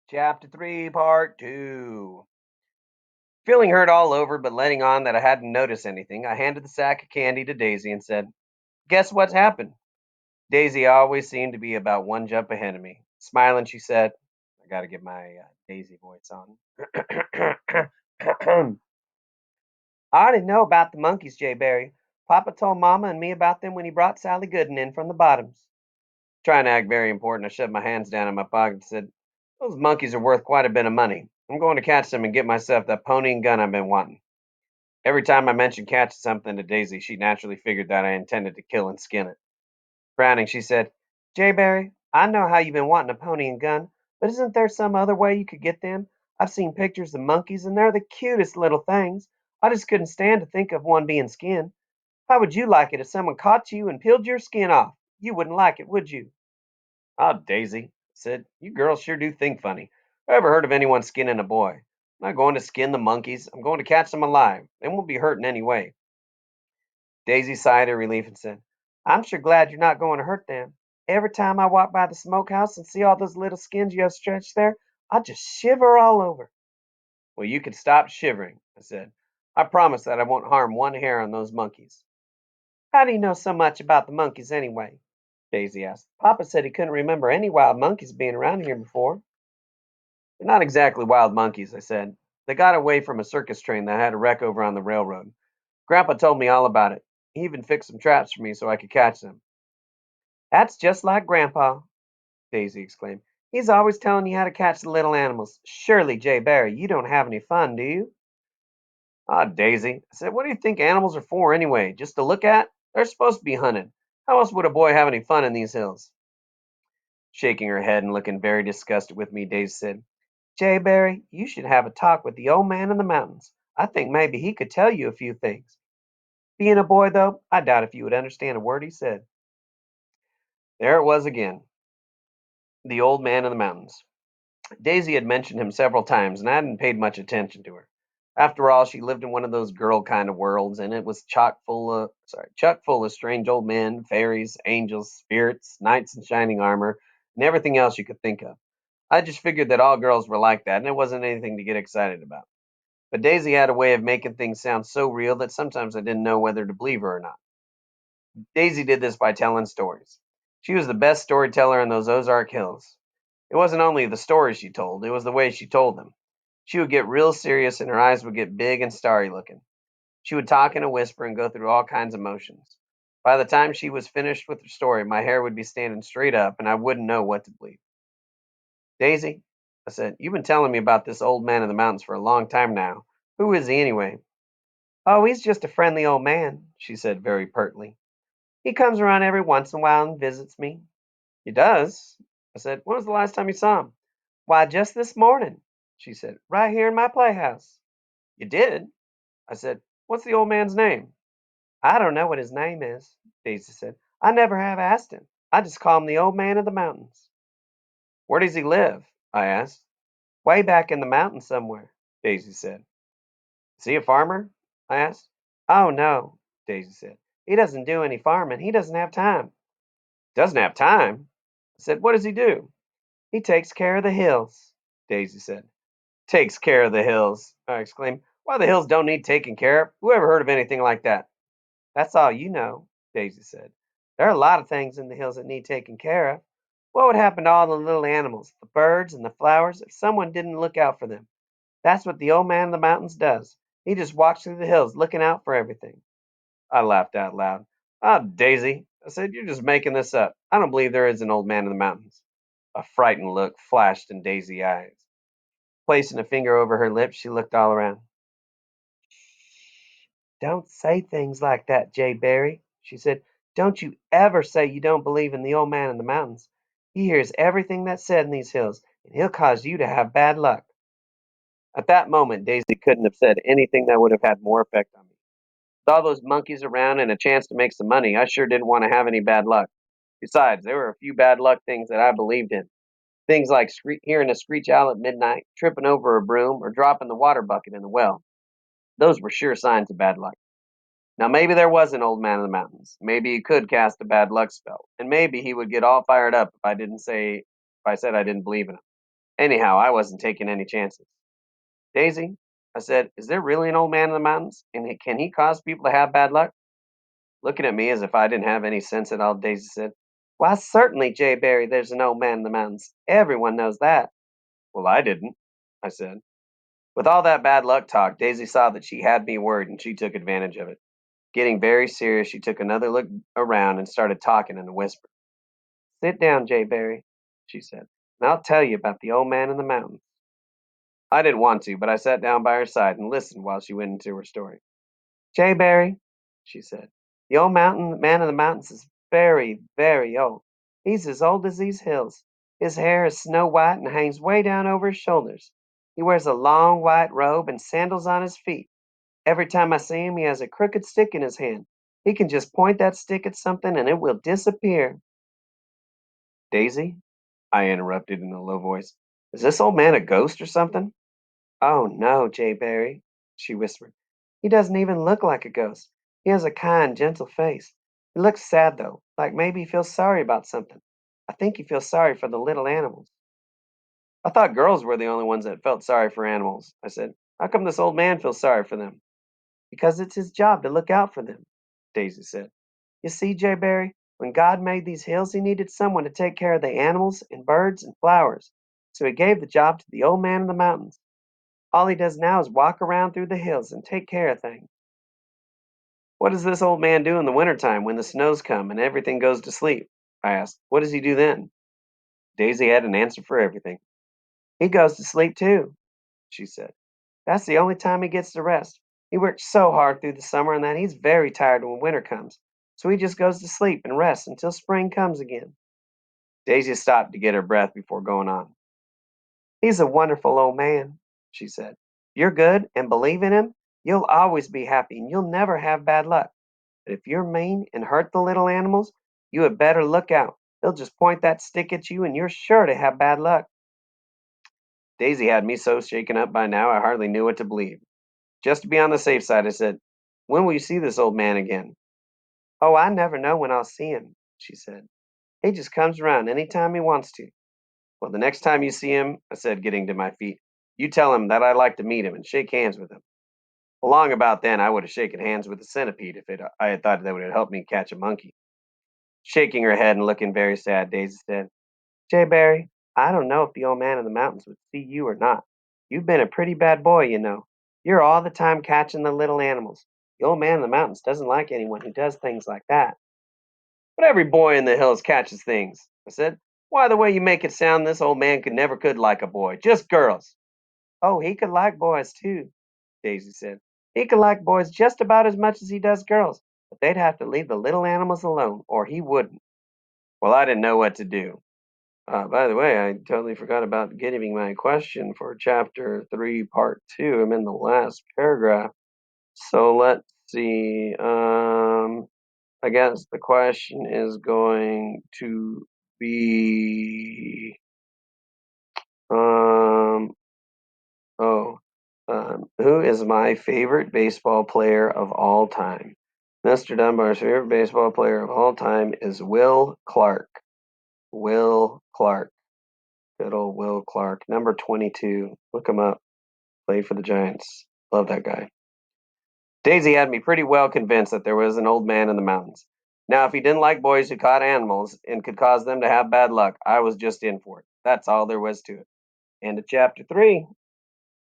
Chapter 3, Part 2. Feeling hurt all over, but letting on that I hadn't noticed anything, I handed the sack of candy to Daisy and said, "Guess what's happened?" Daisy always seemed to be about one jump ahead of me. Smiling, she said, I got to get my Daisy voice on. I already know about the monkeys, Jay Barry. Papa told Mama and me about them when he brought Sally Gooden in from the bottoms. Trying to act very important, I shoved my hands down in my pocket and said, "Those monkeys are worth quite a bit of money. I'm going to catch them and get myself that pony and gun I've been wanting." Every time I mentioned catching something to Daisy, she naturally figured that I intended to kill and skin it. Frowning, she said, "Jay Barry, I know how you've been wanting a pony and gun, but isn't there some other way you could get them? I've seen pictures of monkeys, and they're the cutest little things. I just couldn't stand to think of one being skinned. How would you like it if someone caught you and peeled your skin off? You wouldn't like it, would you?" "Ah, Daisy," I said, "you girls sure do think funny. I ever heard of anyone skinning a boy? I'm not going to skin the monkeys. I'm going to catch them alive. They won't be hurt in any way." Daisy sighed in relief and said, "I'm sure glad you're not going to hurt them. Every time I walk by the smokehouse and see all those little skins you have stretched there, I just shiver all over." "Well, you can stop shivering," I said. "I promise that I won't harm one hair on those monkeys." "How do you know so much about the monkeys anyway?" Daisy asked. "Papa said he couldn't remember any wild monkeys being around here before." "They're not exactly wild monkeys," I said. "They got away from a circus train that had a wreck over on the railroad. Grandpa told me all about it. He even fixed some traps for me so I could catch them." "That's just like Grandpa," Daisy exclaimed. "He's always telling you how to catch the little animals. Surely, Jay Barry, you don't have any fun, do you?" "Ah, Daisy," I said, "what do you think animals are for anyway? Just to look at? They're supposed to be hunted. How else would a boy have any fun in these hills?" Shaking her head and looking very disgusted with me, Daisy said, "Jay Barry, you should have a talk with the old man in the mountains. I think maybe he could tell you a few things. Being a boy, though, I doubt if you would understand a word he said." There it was again, the old man in the mountains. Daisy had mentioned him several times, and I hadn't paid much attention to her. After all, she lived in one of those girl kind of worlds, and it was chock full of strange old men, fairies, angels, spirits, knights in shining armor, and everything else you could think of. I just figured that all girls were like that, and it wasn't anything to get excited about. But Daisy had a way of making things sound so real that sometimes I didn't know whether to believe her or not. Daisy did this by telling stories. She was the best storyteller in those Ozark Hills. It wasn't only the stories she told, it was the way she told them. She would get real serious and her eyes would get big and starry looking. She would talk in a whisper and go through all kinds of motions. By the time she was finished with her story, my hair would be standing straight up and I wouldn't know what to believe. "Daisy," I said, "you've been telling me about this old man in the mountains for a long time now. Who is he anyway?" "Oh, he's just a friendly old man," she said very pertly. "He comes around every once in a while and visits me." "He does?" I said. "When was the last time you saw him?" "Why, just this morning," she said, "right here in my playhouse." "You did?" I said. "What's the old man's name?" "I don't know what his name is," Daisy said. "I never have asked him. I just call him the old man of the mountains." "Where does he live?" I asked. "Way back in the mountains somewhere," Daisy said. "Is he a farmer?" I asked. "Oh, no," Daisy said. "He doesn't do any farming. He doesn't have time." "Doesn't have time?" I said. "What does he do?" "He takes care of the hills," Daisy said. "Takes care of the hills!" I exclaimed. "Why, the hills don't need taking care of. Who ever heard of anything like that?" "That's all you know," Daisy said. "There are a lot of things in the hills that need taking care of. What would happen to all the little animals, the birds and the flowers, if someone didn't look out for them? That's what the old man in the mountains does. He just walks through the hills looking out for everything." I laughed out loud. "Ah, Daisy," I said, "you're just making this up. I don't believe there is an old man in the mountains." A frightened look flashed in Daisy's eyes. Placing a finger over her lips, she looked all around. "Don't say things like that, Jay Barry," she said. "Don't you ever say you don't believe in the old man in the mountains. He hears everything that's said in these hills, and he'll cause you to have bad luck." At that moment, Daisy couldn't have said anything that would have had more effect on me. With all those monkeys around and a chance to make some money, I sure didn't want to have any bad luck. Besides, there were a few bad luck things that I believed in. Things like hearing a screech owl at midnight, tripping over a broom, or dropping the water bucket in the well. Those were sure signs of bad luck. Now, maybe there was an old man in the mountains. Maybe he could cast a bad luck spell, and maybe he would get all fired up if I said I didn't believe in him. Anyhow, I wasn't taking any chances. Daisy, I said, is there really an old man in the mountains? And can he cause people to have bad luck? Looking at me as if I didn't have any sense at all, Daisy said, why, certainly, Jay Barry, there's an old man in the mountains. Everyone knows that. Well, I didn't, I said. With all that bad luck talk, Daisy saw that she had me worried and she took advantage of it. Getting very serious, she took another look around and started talking in a whisper. Sit down, Jay Barry, she said, and I'll tell you about the old man in the mountains. I didn't want to, but I sat down by her side and listened while she went into her story. Jay Barry, she said, the old mountain man in the mountains is very, very old. He's as old as these hills. His hair is snow white and hangs way down over his shoulders. He wears a long white robe and sandals on his feet. Every time I see him, he has a crooked stick in his hand. He can just point that stick at something and it will disappear. Daisy, I interrupted in a low voice, is this old man a ghost or something? Oh no, Jay Barry, she whispered. He doesn't even look like a ghost. He has a kind, gentle face. He looks sad though, like maybe he feels sorry about something. I think he feels sorry for the little animals. I thought girls were the only ones that felt sorry for animals, I said. How come this old man feels sorry for them? Because it's his job to look out for them, Daisy said. You see, Jay Barry, when God made these hills, he needed someone to take care of the animals and birds and flowers. So he gave the job to the old man in the mountains. All he does now is walk around through the hills and take care of things. What does this old man do in the wintertime when the snows come and everything goes to sleep? I asked. What does he do then? Daisy had an answer for everything. He goes to sleep too, she said. That's the only time he gets to rest. He works so hard through the summer and that he's very tired when winter comes. So he just goes to sleep and rests until spring comes again. Daisy stopped to get her breath before going on. He's a wonderful old man, she said. You're good and believe in him, you'll always be happy and you'll never have bad luck. But if you're mean and hurt the little animals, you had better look out. He'll just point that stick at you and you're sure to have bad luck. Daisy had me so shaken up by now I hardly knew what to believe. Just to be on the safe side, I said, when will you see this old man again? Oh, I never know when I'll see him, she said. He just comes around any time he wants to. Well, the next time you see him, I said, getting to my feet, you tell him that I'd like to meet him and shake hands with him. Along about then, I would have shaken hands with the centipede if I had thought that would have helped me catch a monkey. Shaking her head and looking very sad, Daisy said, Jay Barry, I don't know if the old man in the mountains would see you or not. You've been a pretty bad boy, you know. You're all the time catching the little animals. The old man in the mountains doesn't like anyone who does things like that. But every boy in the hills catches things, I said. Why, the way you make it sound, this old man could never like a boy, just girls. Oh, he could like boys too, Daisy said. He could like boys just about as much as he does girls, but they'd have to leave the little animals alone, or he wouldn't. Well, I didn't know what to do. By the way, I totally forgot about giving my question for chapter 3, part 2. I'm in the last paragraph. So let's see. I guess the question is going to be, um, oh, who is my favorite baseball player of all time? Mr. Dunbar's favorite baseball player of all time is Will Clark. Will Clark. Good old Will Clark. Number 22. Look him up. Played for the Giants. Love that guy. Daisy had me pretty well convinced that there was an old man in the mountains. Now, if he didn't like boys who caught animals and could cause them to have bad luck, I was just in for it. That's all there was to it. End of chapter 3.